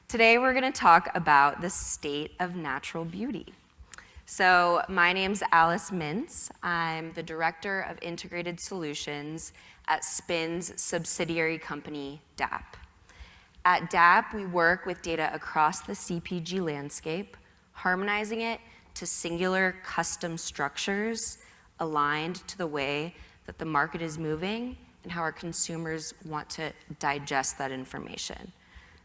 Today we're going to talk about the state of natural beauty. So my name's Alice Mintz. I'm the Director of Integrated Solutions at Spin's subsidiary company, DAAP. At DAAP, we work with data across the CPG landscape, harmonizing it to singular custom structures aligned to the way that the market is moving and how our consumers want to digest that information.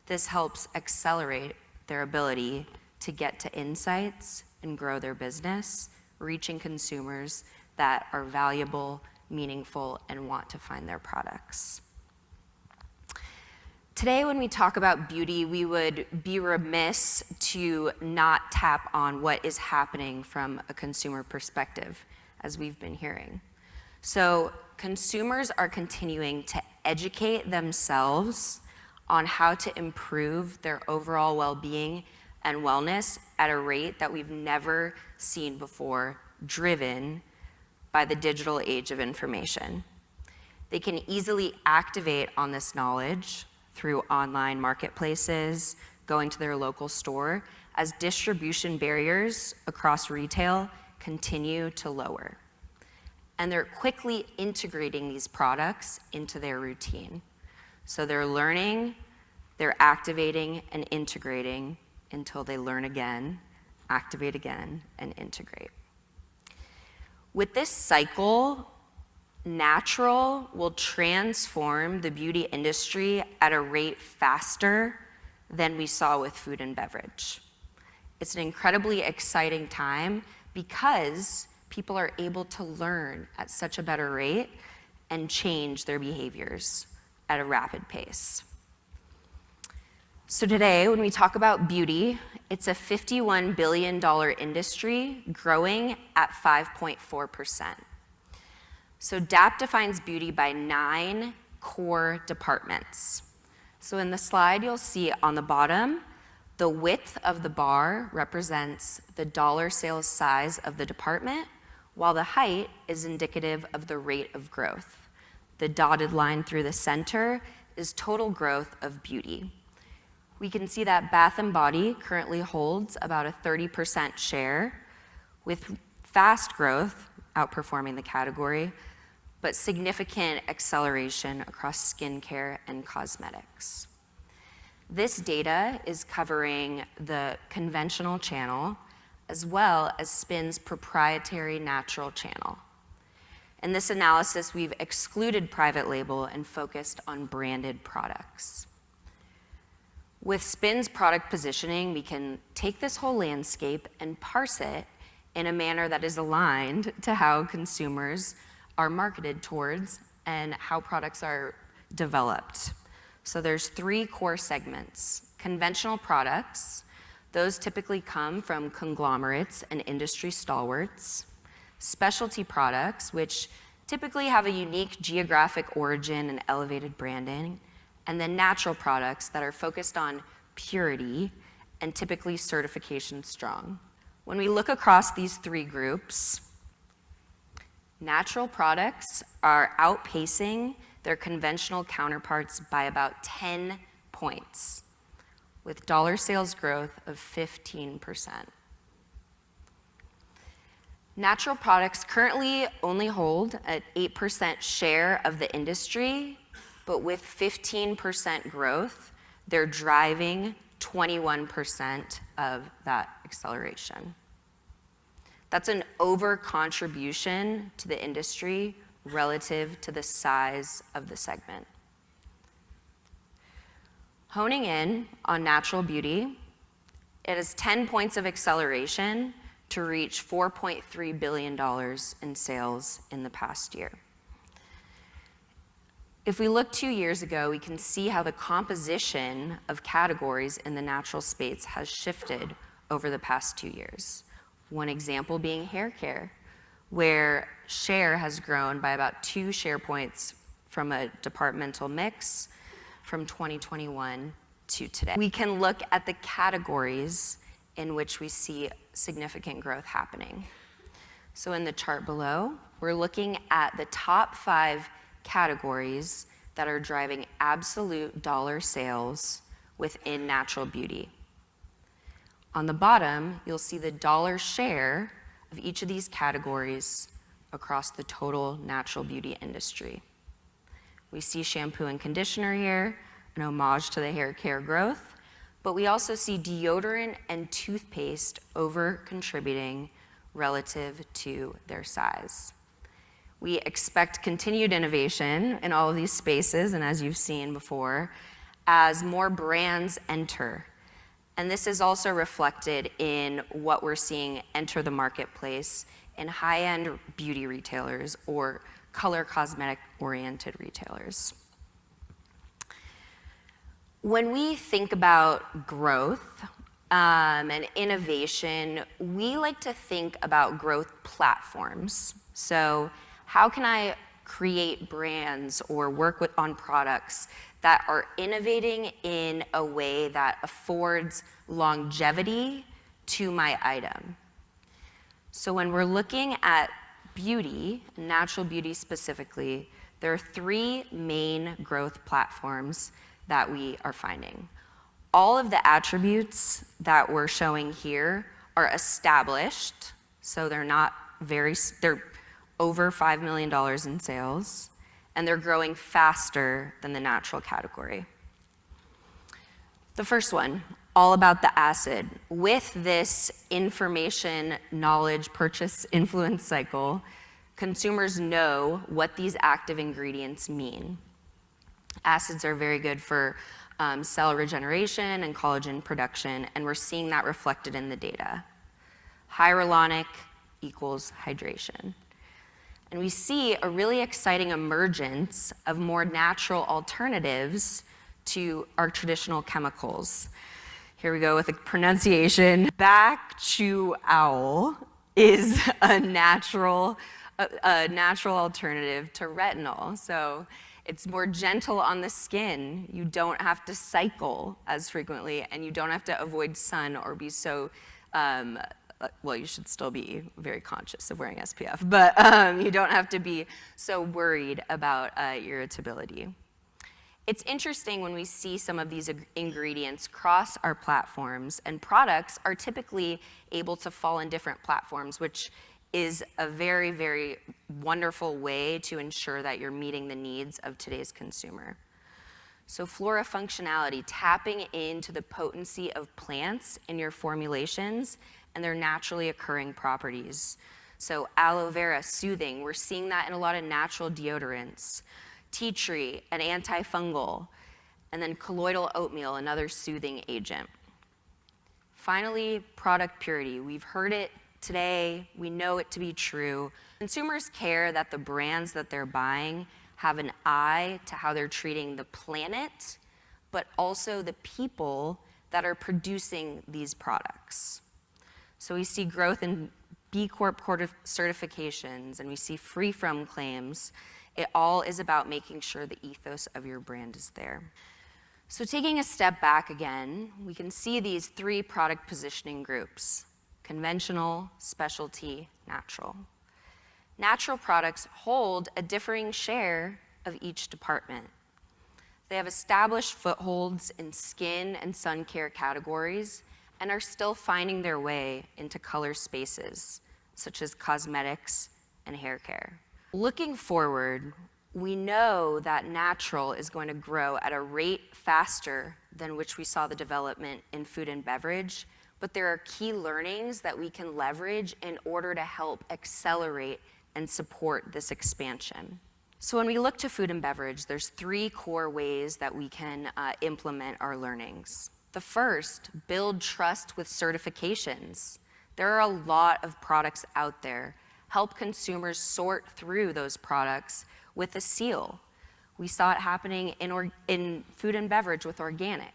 This helps accelerate their ability to get to insights and grow their business, reaching consumers that are valuable, meaningful, and want to find their products. Today, when we talk about beauty, we would be remiss to not tap on what is happening from a consumer perspective, as we've been hearing. So consumers are continuing to educate themselves on how to improve their overall well-being and wellness at a rate that we've never seen before, driven by the digital age of information. They can easily activate on this knowledge through online marketplaces, going to their local store, as distribution barriers across retail continue to lower. And they're quickly integrating these products into their routine. So they're learning, they're activating and integrating until they learn again, activate again, and integrate. With this cycle, natural will transform the beauty industry at a rate faster than we saw with food and beverage. It's an incredibly exciting time because people are able to learn at such a better rate and change their behaviors at a rapid pace. So today, when we talk about beauty, it's a $51 billion industry growing at 5.4%. So DAAP defines beauty by 9 core departments. So in the slide, you'll see on the bottom, the width of the bar represents the dollar sales size of the department, while the height is indicative of the rate of growth. The dotted line through the center is total growth of beauty. We can see that Bath & Body currently holds about a 30% share, with fast growth outperforming the category, but significant acceleration across skincare and cosmetics. This data is covering the conventional channel as well as Spin's proprietary natural channel. In this analysis, we've excluded private label and focused on branded products. With Spin's product positioning, we can take this whole landscape and parse it in a manner that is aligned to how consumers are marketed towards and how products are developed. So there's 3 core segments. Conventional products, those typically come from conglomerates and industry stalwarts. Specialty products, which typically have a unique geographic origin and elevated branding. And then natural products that are focused on purity and typically certification strong. When we look across these 3 groups, natural products are outpacing their conventional counterparts by about 10 points, with dollar sales growth of 15%. Natural products currently only hold an 8% share of the industry, but with 15% growth, they're driving 21% of that acceleration. That's an over-contribution to the industry relative to the size of the segment. Honing in on natural beauty, it has 10 points of acceleration to reach $4.3 billion in sales in the past year. If we look 2 years ago, we can see how the composition of categories in the natural space has shifted over the past 2 years. One example being hair care, where share has grown by about 2 share points from a departmental mix from 2021 to today. We can look at the categories in which we see significant growth happening. So in the chart below, we're looking at the top 5 categories that are driving absolute dollar sales within natural beauty. On the bottom, you'll see the dollar share of each of these categories across the total natural beauty industry. We see shampoo and conditioner here, an homage to the hair care growth, but we also see deodorant and toothpaste over-contributing relative to their size. We expect continued innovation in all of these spaces, and as you've seen before, as more brands enter. And this is also reflected in what we're seeing enter the marketplace in high-end beauty retailers or color cosmetic-oriented retailers. When we think about growth and innovation, we like to think about growth platforms. So how can I create brands or work on products that are innovating in a way that affords longevity to my item? So when we're looking at beauty, natural beauty specifically, there are three main growth platforms that we are finding. All of the attributes that we're showing here are established, so they're over $5 million in sales, and they're growing faster than the natural category. The first one, all about the acid. With this information, knowledge, purchase, influence cycle, consumers know what these active ingredients mean. Acids are very good for cell regeneration and collagen production, and we're seeing that reflected in the data. Hyaluronic equals hydration. And we see a really exciting emergence of more natural alternatives to our traditional chemicals. Here we go with a pronunciation. Bacchuol is a natural alternative to retinol. So it's more gentle on the skin. You don't have to cycle as frequently, and you don't have to avoid sun or be so well, you should still be very conscious of wearing SPF, but you don't have to be so worried about irritability. It's interesting when we see some of these ingredients cross our platforms, and products are typically able to fall in different platforms, which is a very, very wonderful way to ensure that you're meeting the needs of today's consumer. So flora functionality, tapping into the potency of plants in your formulations and their naturally occurring properties. So aloe vera, soothing. We're seeing that in a lot of natural deodorants. Tea tree, an antifungal. And then colloidal oatmeal, another soothing agent. Finally, product purity. We've heard it today. We know it to be true. Consumers care that the brands that they're buying have an eye to how they're treating the planet, but also the people that are producing these products. So we see growth in B Corp certifications, and we see free from claims. It all is about making sure the ethos of your brand is there. So taking a step back again, we can see these three product positioning groups: conventional, specialty, natural. Natural products hold a differing share of each department. They have established footholds in skin and sun care categories and are still finding their way into color spaces, such as cosmetics and hair care. Looking forward, we know that natural is going to grow at a rate faster than which we saw the development in food and beverage, but there are key learnings that we can leverage in order to help accelerate and support this expansion. So when we look to food and beverage, there's three core ways that we can implement our learnings. The first, build trust with certifications. There are a lot of products out there. Help consumers sort through those products with a seal. We saw it happening in food and beverage with organic.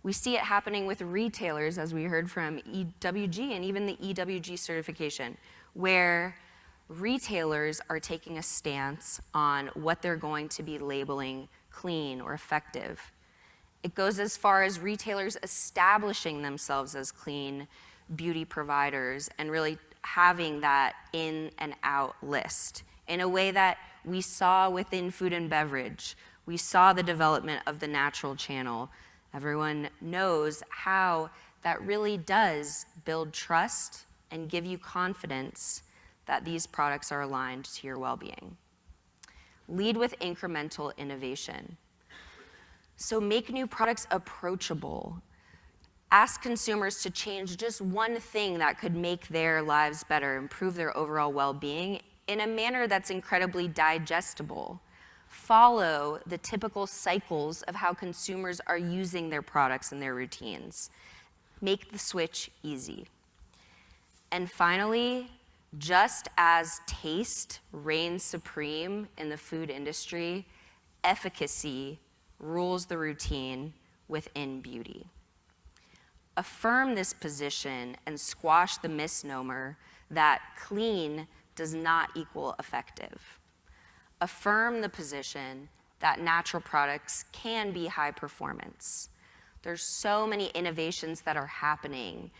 We see it happening with retailers, as we heard from EWG and even the EWG certification, where retailers are taking a stance on what they're going to be labeling clean or effective. It goes as far as retailers establishing themselves as clean beauty providers and really having that in and out list in a way that we saw within food and beverage. We saw the development of the natural channel, Everyone knows how that really does build trust and give you confidence that these products are aligned to your well-being. Lead with incremental innovation. So make new products approachable. Ask consumers to change just one thing that could make their lives better, improve their overall well-being in a manner that's incredibly digestible. Follow the typical cycles of how consumers are using their products in their routines. Make the switch easy. And finally, just as taste reigns supreme in the food industry, efficacy rules the routine within beauty. Affirm this position and squash the misnomer that clean does not equal effective. Affirm the position that natural products can be high performance. There's so many innovations that are happening,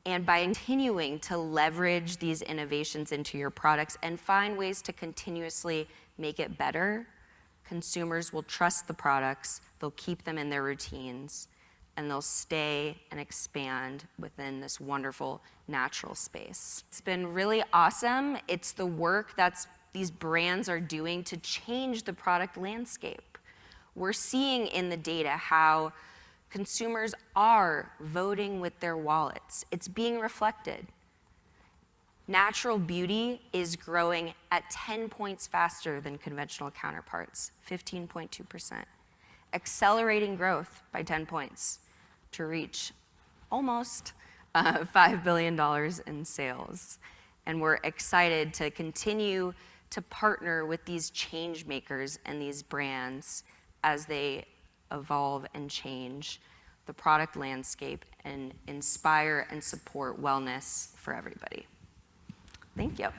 and by continuing to leverage these innovations into your products and find ways to continuously make it better, consumers will trust the products, they'll keep them in their routines, and they'll stay and expand within this wonderful natural space. It's been really awesome. It's the work that these brands are doing to change the product landscape. We're seeing in the data how consumers are voting with their wallets. It's being reflected. Natural beauty is growing at 10 points faster than conventional counterparts, 15.2%, accelerating growth by 10 points to reach almost $5 billion in sales. And we're excited to continue to partner with these change makers and these brands as they evolve and change the product landscape and inspire and support wellness for everybody. Thank you.